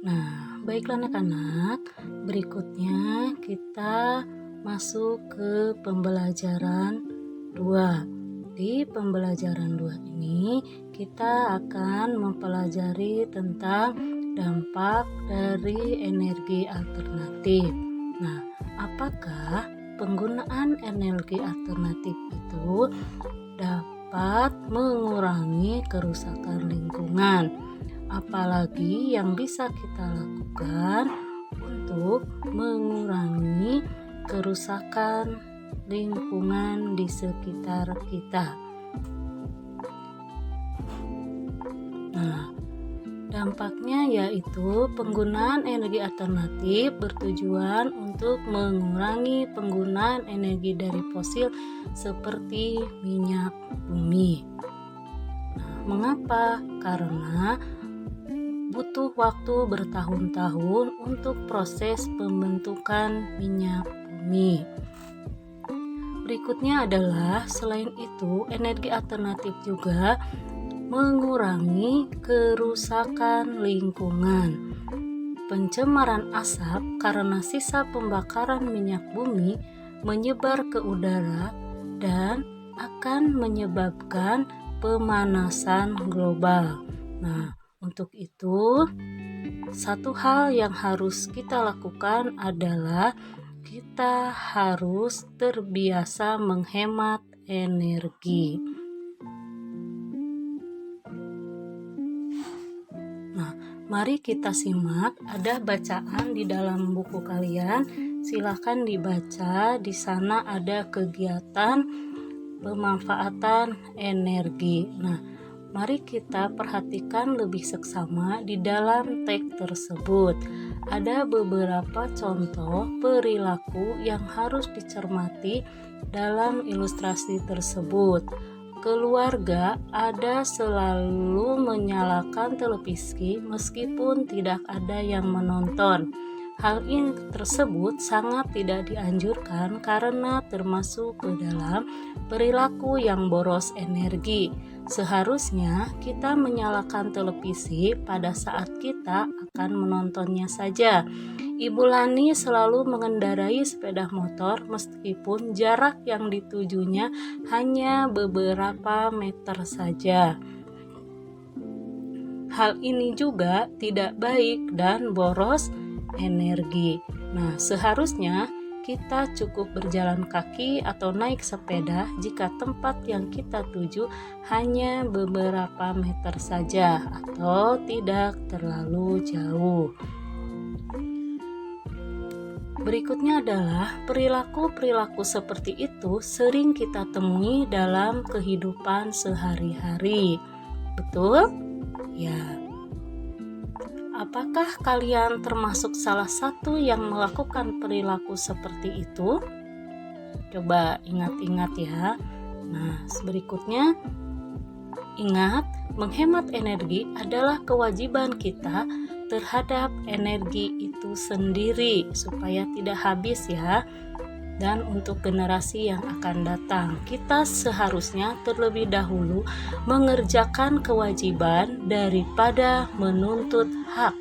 Nah, baiklah anak-anak, berikutnya kita masuk ke pembelajaran 2. Di pembelajaran 2 ini kita akan mempelajari tentang dampak dari energi alternatif. Nah, apakah penggunaan energi alternatif itu dapat mengurangi kerusakan lingkungan? Apalagi yang bisa kita lakukan untuk mengurangi kerusakan lingkungan di sekitar kita. Nah, dampaknya yaitu penggunaan energi alternatif bertujuan untuk mengurangi penggunaan energi dari fosil seperti minyak bumi. Nah, mengapa? Karena butuh waktu bertahun-tahun untuk proses pembentukan minyak bumi. Berikutnya adalah selain itu energi alternatif juga mengurangi kerusakan lingkungan. Pencemaran asap karena sisa pembakaran minyak bumi menyebar ke udara dan akan menyebabkan pemanasan global. Nah, untuk itu satu hal yang harus kita lakukan adalah kita harus terbiasa menghemat energi. Nah, mari kita simak, ada bacaan di dalam buku kalian. Silakan dibaca. Di sana ada kegiatan pemanfaatan energi. Nah, mari kita perhatikan lebih seksama di dalam teks tersebut. Ada beberapa contoh perilaku yang harus dicermati dalam ilustrasi tersebut. Keluarga ada selalu menyalakan televisi meskipun tidak ada yang menonton. Hal ini tersebut sangat tidak dianjurkan karena termasuk ke dalam perilaku yang boros energi. Seharusnya kita menyalakan televisi pada saat kita akan menontonnya saja. Ibu Lani selalu mengendarai sepeda motor meskipun jarak yang ditujunya hanya beberapa meter saja. Hal ini juga tidak baik dan boros energi. Nah, seharusnya kita cukup berjalan kaki atau naik sepeda jika tempat yang kita tuju hanya beberapa meter saja atau tidak terlalu jauh. Berikutnya adalah perilaku-perilaku seperti itu sering kita temui dalam kehidupan sehari-hari. Betul? Ya. Apakah kalian termasuk salah satu yang melakukan perilaku seperti itu? Coba ingat-ingat ya. Nah, berikutnya, ingat, menghemat energi adalah kewajiban kita terhadap energi itu sendiri supaya tidak habis ya. Dan untuk generasi yang akan datang, kita seharusnya terlebih dahulu mengerjakan kewajiban daripada menuntut hak.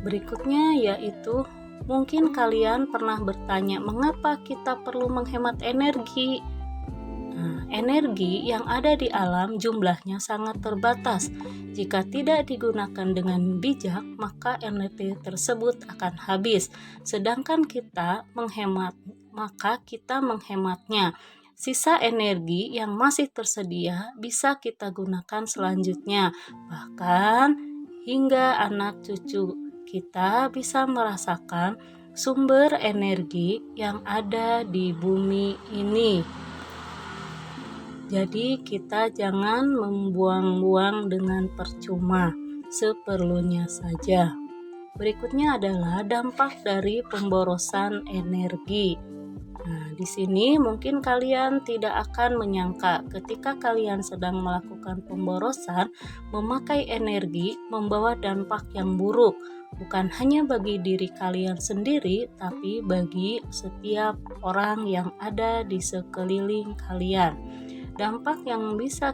Berikutnya yaitu mungkin kalian pernah bertanya mengapa kita perlu menghemat energi. Nah, energi yang ada di alam jumlahnya sangat terbatas. Jika tidak digunakan dengan bijak, maka energi tersebut akan habis. Sedangkan kita menghematnya. Sisa energi yang masih tersedia bisa kita gunakan selanjutnya. Bahkan hingga anak cucu kita bisa merasakan sumber energi yang ada di bumi ini. Jadi kita jangan membuang-buang dengan percuma, seperlunya saja. Berikutnya adalah dampak dari pemborosan energi. Nah, di sini mungkin kalian tidak akan menyangka ketika kalian sedang melakukan pemborosan, memakai energi membawa dampak yang buruk, bukan hanya bagi diri kalian sendiri, tapi bagi setiap orang yang ada di sekeliling kalian. Dampak yang bisa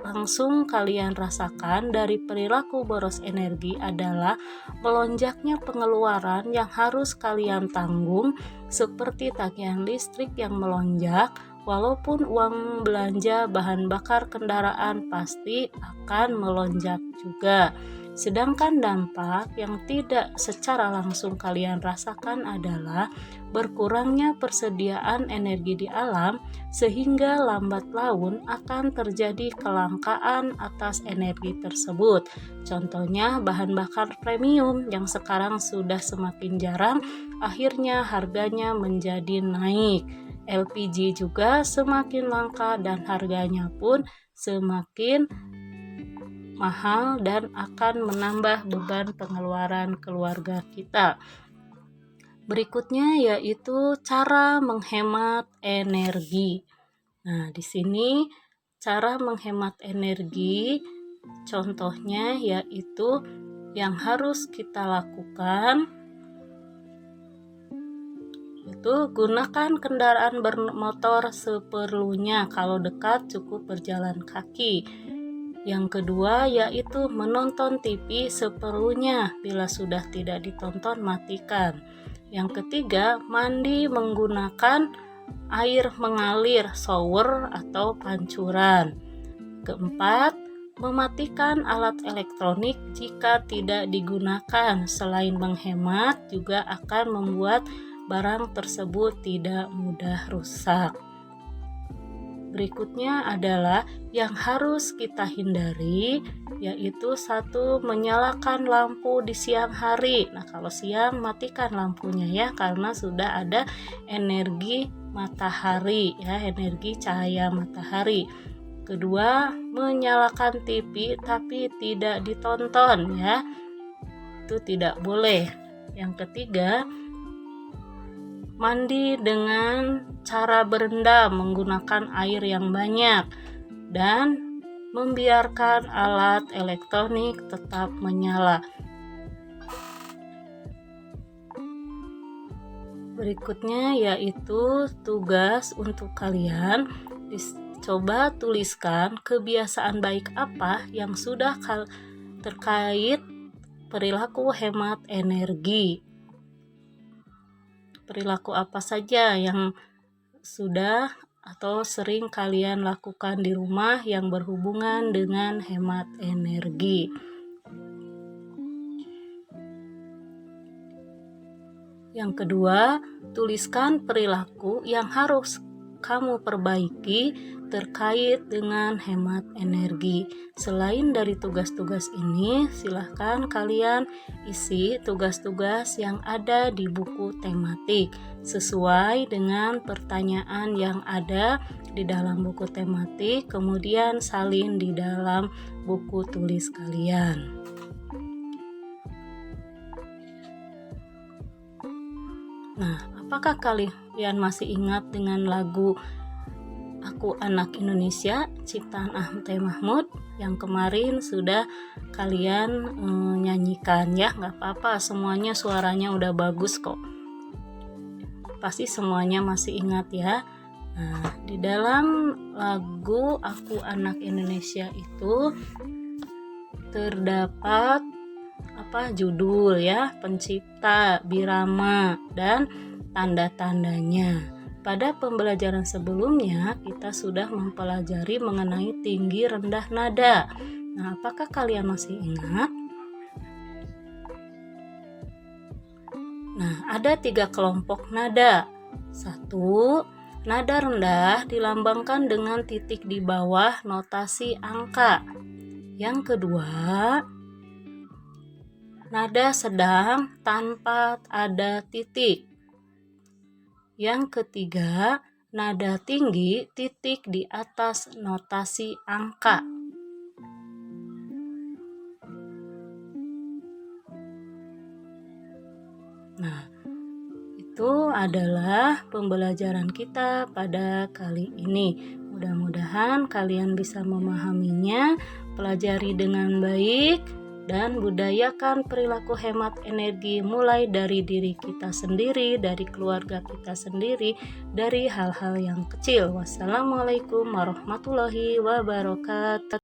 langsung kalian rasakan dari perilaku boros energi adalah melonjaknya pengeluaran yang harus kalian tanggung, seperti tagihan listrik yang melonjak. Walaupun uang belanja bahan bakar kendaraan pasti akan melonjak juga. Sedangkan dampak yang tidak secara langsung kalian rasakan adalah berkurangnya persediaan energi di alam, sehingga lambat laun akan terjadi kelangkaan atas energi tersebut. Contohnya bahan bakar premium yang sekarang sudah semakin jarang, akhirnya harganya menjadi naik. LPG juga semakin langka dan harganya pun semakin mahal dan akan menambah beban pengeluaran keluarga kita. Berikutnya yaitu cara menghemat energi. Nah, di sini cara menghemat energi contohnya yaitu yang harus kita lakukan yaitu gunakan kendaraan bermotor seperlunya, kalau dekat cukup berjalan kaki. Yang kedua yaitu menonton TV seperlunya, bila sudah tidak ditonton matikan. Yang ketiga, mandi menggunakan air mengalir, shower atau pancuran. Keempat, mematikan alat elektronik jika tidak digunakan. Selain menghemat, juga akan membuat barang tersebut tidak mudah rusak. Berikutnya adalah yang harus kita hindari, yaitu 1. Menyalakan lampu di siang hari. Nah, kalau siang matikan lampunya ya, karena sudah ada energi matahari ya, energi cahaya matahari. Kedua, menyalakan TV tapi tidak ditonton ya, itu tidak boleh. Yang ketiga, mandi dengan cara berendam menggunakan air yang banyak dan membiarkan alat elektronik tetap menyala. Berikutnya yaitu tugas untuk kalian. Coba tuliskan kebiasaan baik apa yang sudah terkait perilaku hemat energi. Perilaku apa saja yang sudah atau sering kalian lakukan di rumah yang berhubungan dengan hemat energi. Yang kedua, tuliskan perilaku yang harus kamu perbaiki terkait dengan hemat energi. Selain dari tugas-tugas ini, silahkan kalian isi tugas-tugas yang ada di buku tematik sesuai dengan pertanyaan yang ada di dalam buku tematik, kemudian salin di dalam buku tulis kalian. Nah, apakah kalian masih ingat dengan lagu Aku Anak Indonesia ciptaan Ahmad Mahmud yang kemarin sudah kalian nyanyikan ya? Nggak apa-apa, semuanya suaranya udah bagus kok. Pasti semuanya masih ingat ya. Nah, di dalam lagu Aku Anak Indonesia itu terdapat judul ya, pencipta, birama, dan tanda-tandanya. Pada pembelajaran sebelumnya kita sudah mempelajari mengenai tinggi rendah nada. Nah, apakah kalian masih ingat? Nah, ada 3 kelompok nada. 1. Nada rendah dilambangkan dengan titik di bawah notasi angka. Yang kedua, nada sedang tanpa ada titik. Yang ketiga, nada tinggi titik di atas notasi angka. Nah, itu adalah pembelajaran kita pada kali ini. Mudah-mudahan kalian bisa memahaminya, pelajari dengan baik, dan budayakan perilaku hemat energi mulai dari diri kita sendiri, dari keluarga kita sendiri, dari hal-hal yang kecil. Wassalamualaikum warahmatullahi wabarakatuh.